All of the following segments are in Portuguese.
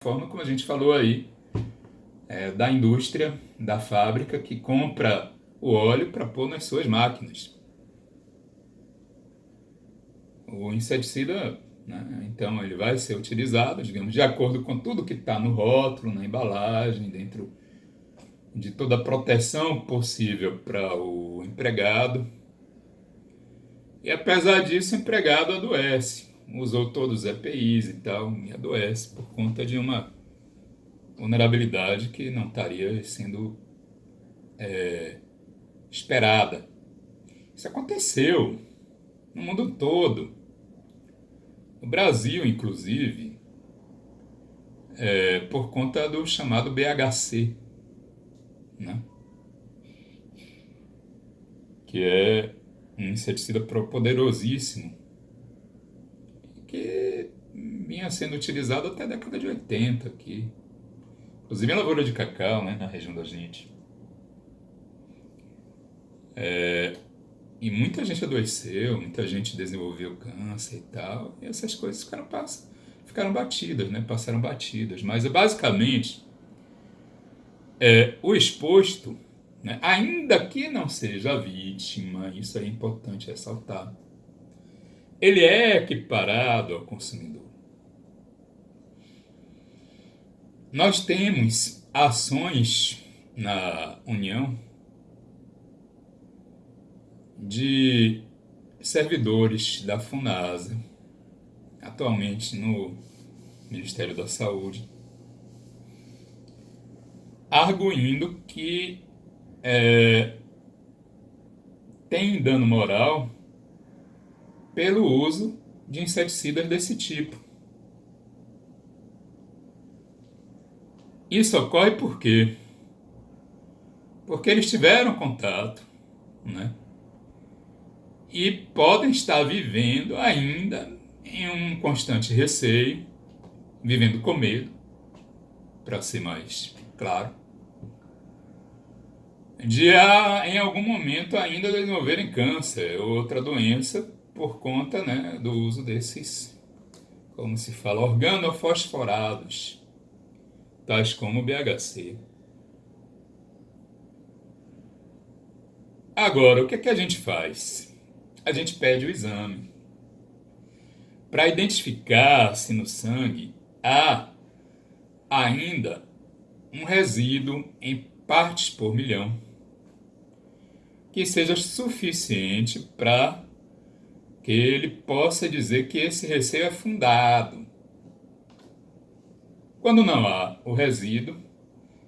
forma como a gente falou aí, da indústria, da fábrica que compra o óleo para pôr nas suas máquinas. O inseticida, né, então, ele vai ser utilizado, digamos, de acordo com tudo que está no rótulo, na embalagem, dentro de toda a proteção possível para o empregado. E apesar disso, o empregado adoece. Usou todos os EPIs e tal, e adoece por conta de uma vulnerabilidade que não estaria sendo esperada. Isso aconteceu no mundo todo. No Brasil, inclusive, por conta do chamado BHC, né? Que é um inseticida poderosíssimo, que vinha sendo utilizado até a década de 80 aqui. Inclusive em lavoura de cacau, né, na região da gente. E muita gente adoeceu, muita gente desenvolveu câncer e tal, e essas coisas ficaram batidas, né? Passaram batidas. Mas basicamente, o exposto, né, ainda que não seja vítima, isso é importante ressaltar, ele é equiparado ao consumidor. Nós temos ações na União de servidores da FUNASA, atualmente no Ministério da Saúde, arguindo que tem dano moral pelo uso de inseticidas desse tipo. Isso ocorre por quê? Porque eles tiveram contato, né? E podem estar vivendo ainda em um constante receio, vivendo com medo, para ser mais claro, de em algum momento ainda desenvolverem câncer ou outra doença por conta, né, do uso desses, como se fala, organofosforados, tais como o BHC. Agora, o que é que a gente faz? A gente pede o exame para identificar se no sangue há ainda um resíduo em partes por milhão que seja suficiente para que ele possa dizer que esse receio é fundado. Quando não há o resíduo,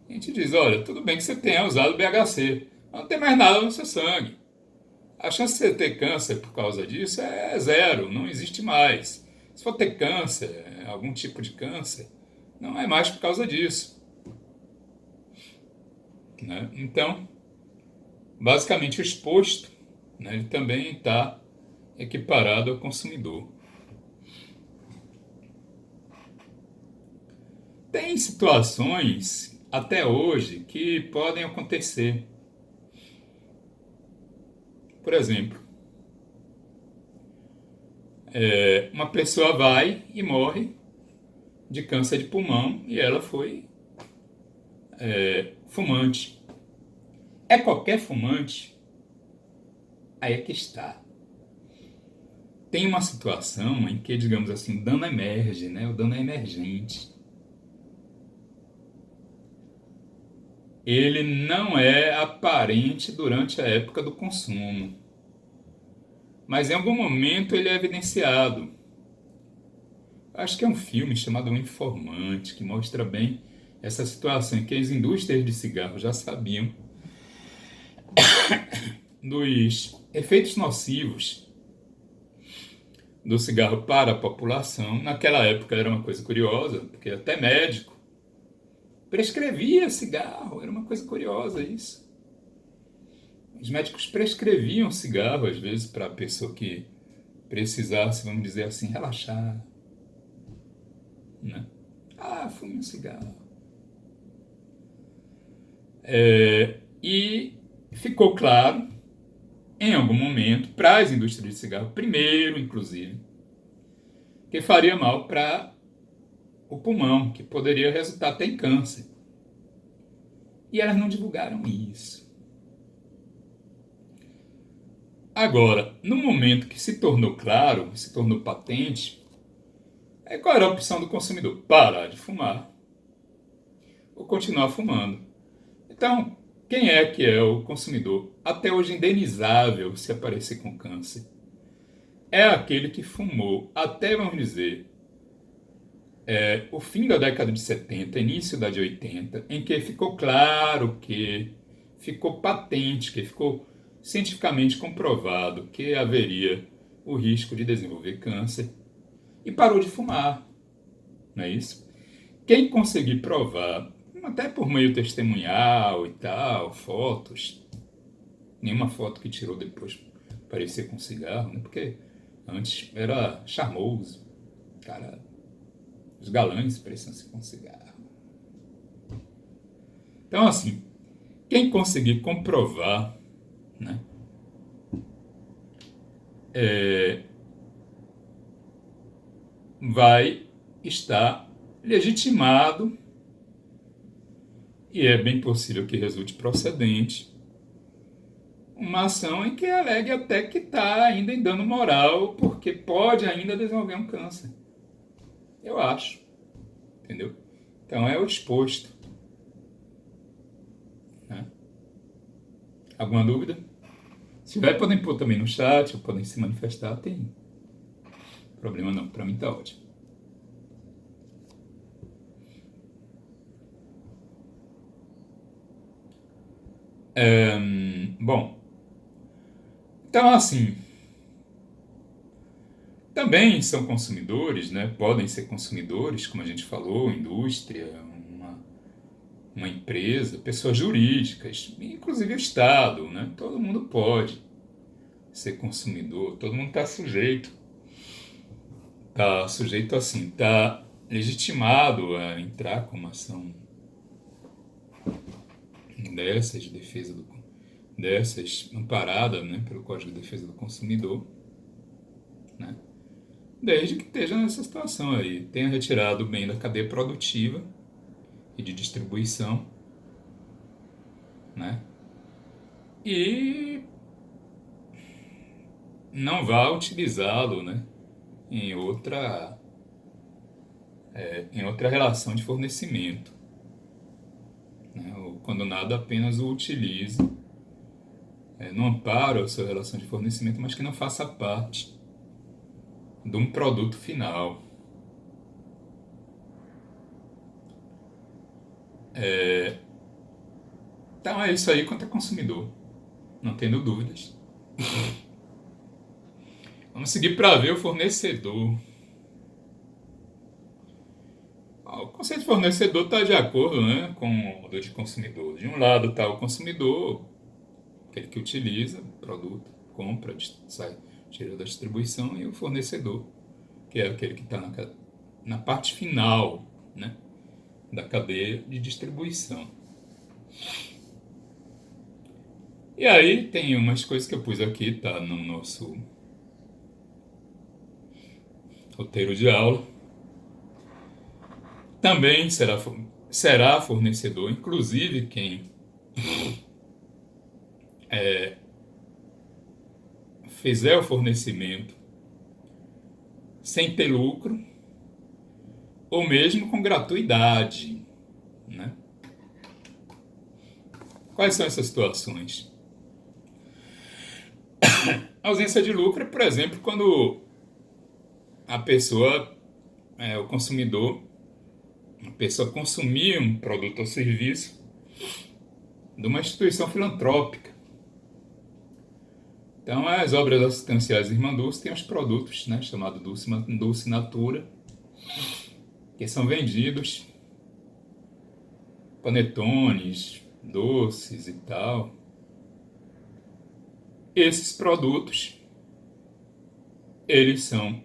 a gente diz, olha, tudo bem que você tenha usado BHC, mas não tem mais nada no seu sangue. A chance de você ter câncer por causa disso é zero, não existe mais. Se for ter câncer, algum tipo de câncer, não é mais por causa disso, né? Então, basicamente o exposto, né, ele também está equiparado ao consumidor. Tem situações, até hoje, que podem acontecer. Por exemplo, uma pessoa vai e morre de câncer de pulmão e ela foi fumante. É qualquer fumante? Aí é que está. Tem uma situação em que, digamos assim, o dano emerge, né? O dano é emergente. Ele não é aparente durante a época do consumo, mas em algum momento ele é evidenciado. Acho que é um filme chamado O Informante, que mostra bem essa situação em que as indústrias de cigarro já sabiam dos efeitos nocivos do cigarro para a população. Naquela época era uma coisa curiosa, porque até médico prescrevia cigarro, era uma coisa curiosa isso. Os médicos prescreviam cigarro, às vezes, para a pessoa que precisasse, vamos dizer assim, relaxar, né? Fume um cigarro. E ficou claro, em algum momento, para as indústrias de cigarro, primeiro, inclusive, que faria mal para o pulmão, que poderia resultar até em câncer. E elas não divulgaram isso. Agora, no momento que se tornou claro, se tornou patente, qual era a opção do consumidor? Parar de fumar ou continuar fumando. Então, quem é que é o consumidor até hoje indenizável se aparecer com câncer? É aquele que fumou até, vamos dizer, o fim da década de 70, início da de 80, em que ficou claro que, ficou patente, que ficou cientificamente comprovado que haveria o risco de desenvolver câncer e parou de fumar, não é isso? Quem conseguir provar, até por meio testemunhal e tal, fotos, nenhuma foto que tirou depois parecia com cigarro, né? Porque antes era charmoso, cara, os galãs pareciam-se com cigarro. Então, assim, quem conseguir comprovar, né, vai estar legitimado, e é bem possível que resulte procedente, uma ação em que alegue até que está ainda em dano moral, porque pode ainda desenvolver um câncer. Eu acho. Entendeu? Então é o exposto. Né? Alguma dúvida? Se tiver, podem pôr também no chat, ou podem se manifestar, tem problema não, para mim tá ótimo. Bom, então assim, também são consumidores, né? Podem ser consumidores, como a gente falou, indústria, uma empresa, pessoas jurídicas, inclusive o Estado, né? Todo mundo pode ser consumidor, todo mundo está sujeito. Está sujeito assim, está legitimado a entrar com uma ação dessas de defesa dessas amparada, né, pelo Código de Defesa do Consumidor, né, desde que esteja nessa situação aí, tenha retirado o bem da cadeia produtiva e de distribuição, né, e não vá utilizá-lo, né, em outra relação de fornecimento, né, ou quando nada apenas o utilize no amparo a sua relação de fornecimento, mas que não faça parte de um produto final. Então é isso aí quanto a consumidor, não tendo dúvidas. Vamos seguir para ver o fornecedor. O conceito de fornecedor está de acordo, né, com o de consumidor. De um lado está o consumidor, aquele que utiliza o produto, compra, sai, tira da distribuição, e o fornecedor, que é aquele que está na parte final, né, da cadeia de distribuição. E aí tem umas coisas que eu pus aqui, tá no nosso roteiro de aula. Também será fornecedor, inclusive quem fizer o fornecimento sem ter lucro, ou mesmo com gratuidade, né? Quais são essas situações? A ausência de lucro é, por exemplo, quando a pessoa, o consumidor, a pessoa consumir um produto ou serviço de uma instituição filantrópica. Então, as obras assistenciais Irmã Dulce têm os produtos, né, chamados Dulce Natura, que são vendidos, panetones, doces e tal. Esses produtos, eles são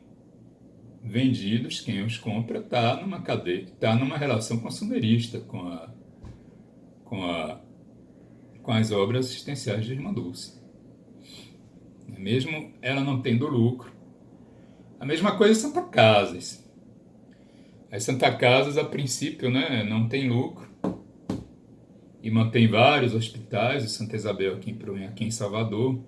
vendidos, quem os compra está numa cadeia, está numa relação consumerista com as obras assistenciais de Irmã Dulce. Mesmo ela não tendo lucro. A mesma coisa Santa Casas. As Santa Casas, a princípio, né, não tem lucro e mantém vários hospitais, o Santa Isabel aqui em Salvador.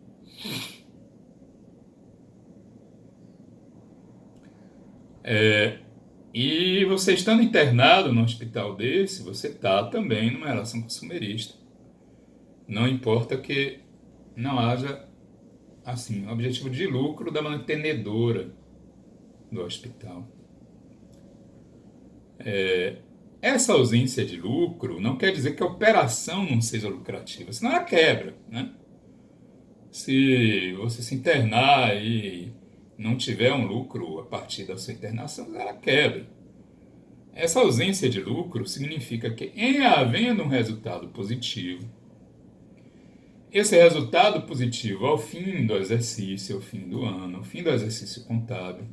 E você estando internado num hospital desse, você está também numa relação consumerista. Não importa que não haja, assim, objetivo de lucro da mantenedora do hospital. Essa ausência de lucro não quer dizer que a operação não seja lucrativa, senão ela quebra, né? Se você se internar e não tiver um lucro a partir da sua internação, ela quebra. Essa ausência de lucro significa que, em havendo um resultado positivo, esse resultado positivo ao fim do exercício, ao fim do ano, ao fim do exercício contábil,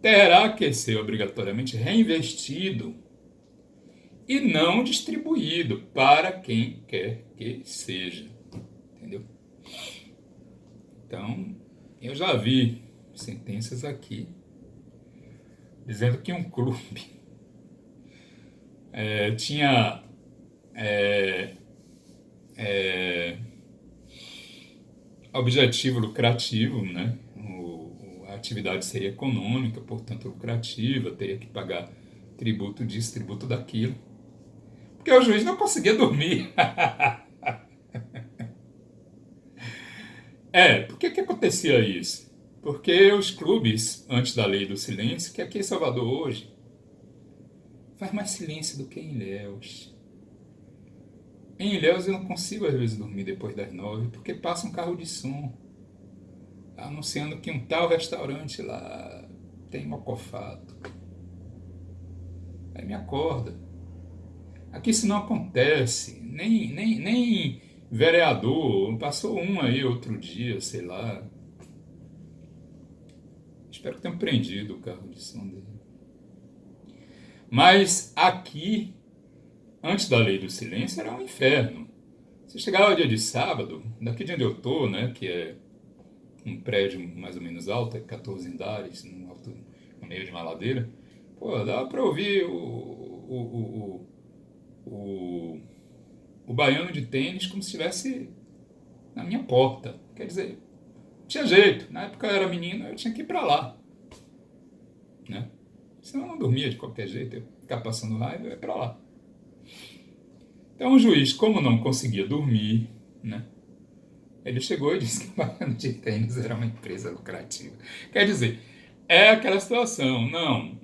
terá que ser obrigatoriamente reinvestido e não distribuído para quem quer que seja. Entendeu? Então, eu já vi sentenças aqui dizendo que um clube tinha objetivo lucrativo, né? A atividade seria econômica, portanto lucrativa, teria que pagar tributo disso, tributo daquilo, porque o juiz não conseguia dormir. Por que acontecia isso? Porque os clubes, antes da lei do silêncio, que aqui em Salvador hoje, faz mais silêncio do que em Ilhéus. Em Ilhéus eu não consigo às vezes dormir depois das 9, porque passa um carro de som anunciando que um tal restaurante lá tem mocofato. Aí me acorda. Aqui isso não acontece, nem vereador, passou um aí outro dia, sei lá. Espero que tenham prendido o carro de som dele. Mas aqui, antes da lei do silêncio, era um inferno. Você chegava dia de sábado, daqui de onde eu tô, né, que é um prédio mais ou menos alto, 14 andares, no meio de uma ladeira, pô, dava pra ouvir o baiano de tênis como se estivesse na minha porta. Quer dizer, tinha jeito. Na época eu era menino, eu tinha que ir pra lá, né? Senão eu não dormia de qualquer jeito, eu ficava passando raiva, eu ia pra lá. Então o juiz, como não conseguia dormir, né, ele chegou e disse que o baiano de tênis era uma empresa lucrativa. Quer dizer, é aquela situação, não,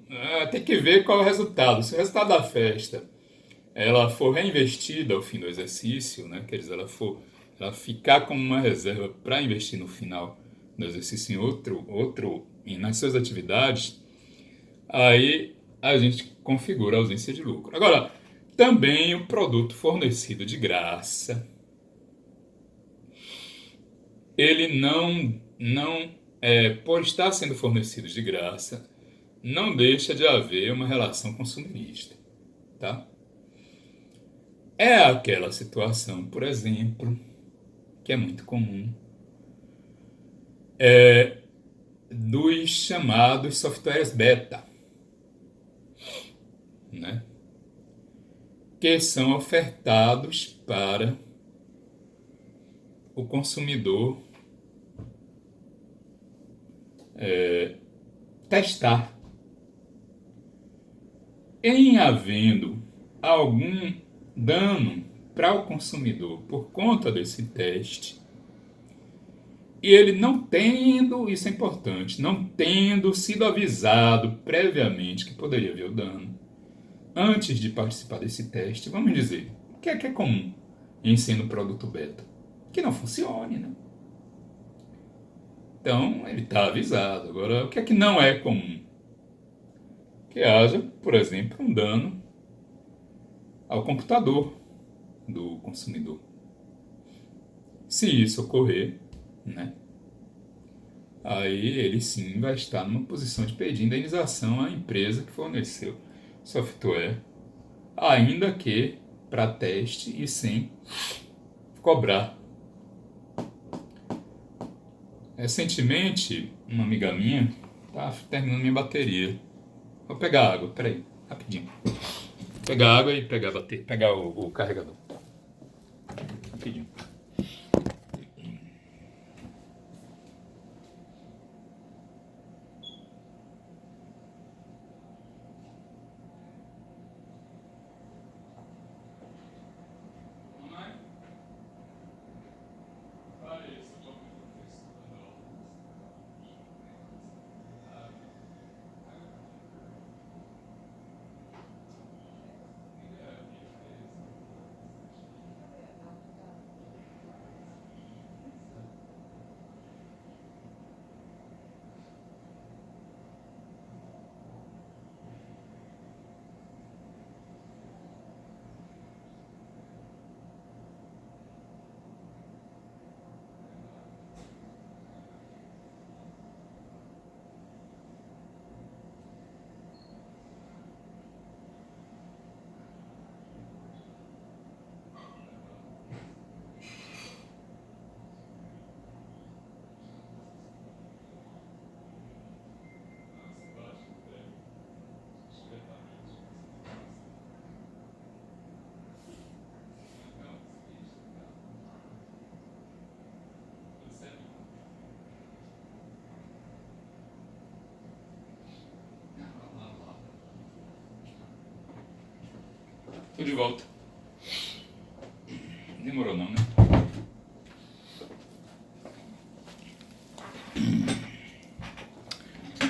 tem que ver qual é o resultado. Se o resultado da festa ela for reinvestida ao fim do exercício, né, quer dizer, ela ficar como uma reserva para investir no final do exercício nas suas atividades, aí a gente configura a ausência de lucro. Agora, também o produto fornecido de graça, ele por estar sendo fornecido de graça, não deixa de haver uma relação consumerista, tá? É aquela situação, por exemplo, que é muito comum, dos chamados softwares beta, né? Que são ofertados para o consumidor testar. Em havendo algum dano para o consumidor por conta desse teste, e ele não tendo, isso é importante, não tendo sido avisado previamente que poderia haver o dano, antes de participar desse teste, vamos dizer, o que é comum em sendo produto beta? Que não funcione, né? Então, ele está avisado. Agora, o que é que não é comum? Que haja, por exemplo, um dano ao computador do consumidor. Se isso ocorrer, né, aí ele sim vai estar numa posição de pedir indenização à empresa que forneceu software, ainda que para teste e sem cobrar. Recentemente, uma amiga minha estava terminando minha bateria. Vou pegar água, peraí, rapidinho. Pegar água e pegar o carregador. Rapidinho. Tô de volta. Demorou não, né?